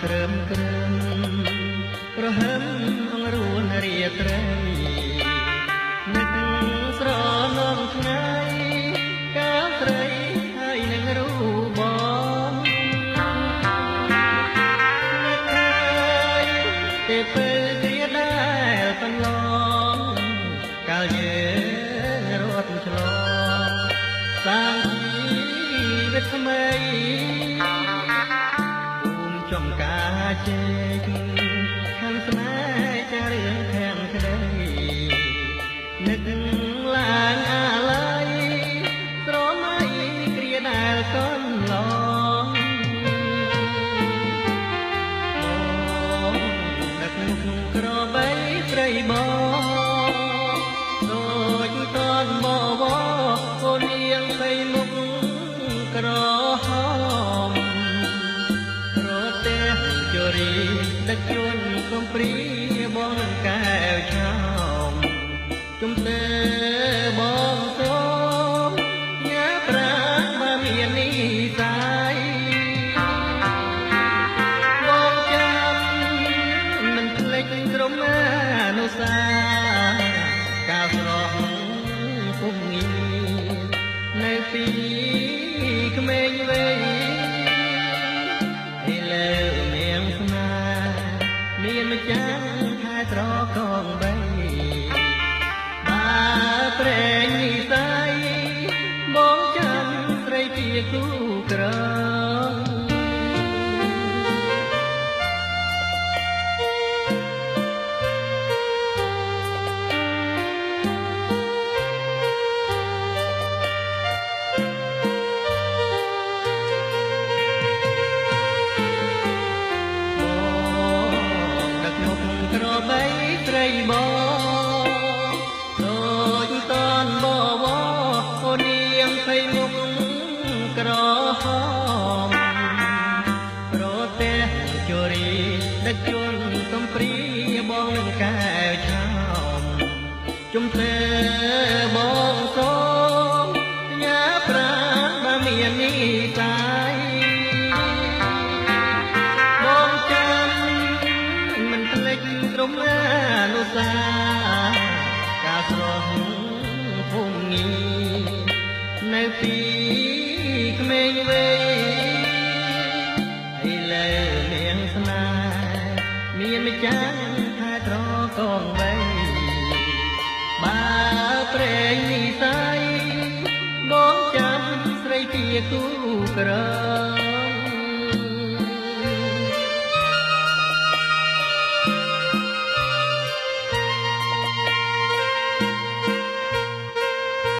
ក្រឹមក្រឹមប្រហឹមអងរួនរាត្រីនឹកស្រណងថ្ងៃកាលត្រីហើយនឹងរូបបងនឹកហើយទេពេលគ្រាដែលកន្លងកាលយើងរត់ឆ្លងសាងជីវិតថ្មីចំការជែកខាងស្នេហ៍ចារឿងខាងក្តីនឹកឡើងអាឡ័យស្រមៃគ្រាដែលកន្លងបងដឹកមុខក្របីស្រីបងដូចតនបវកូននាងស្រីមុខក្រហមដឹកជួនកំព្រីបងកែវឆោមជុំទេបងសូមញ៉ាប្រាបើមាននិស័យបងចាំមិនភ្លេចក្រុមអនុសាកាលស្រស់ពុំងានៅពីក្មេងវ័យមានម្ចាស់ខែត្រកងបីបើប្រែងនិស័យបងចាំស្រីពីគូក្រក្របីស្រីបងដូចតនបវកូននាងភ័យមុខក្រហមប្រទេសជរីដឹកជួនកំព្រីបងនឹងកែវឆោមជុំទេបងសូមញ៉ាប្រាបើមាននិស័យក្រុមអនុសាកាលស្រស់ពុំងានៅពីក្មេងវ័យឥឡូវមានស្នេហ៍មានម្ចាស់ខែត្រកងបីបើប្រែងនិស័យបងចាំស្រីពីគូក្រ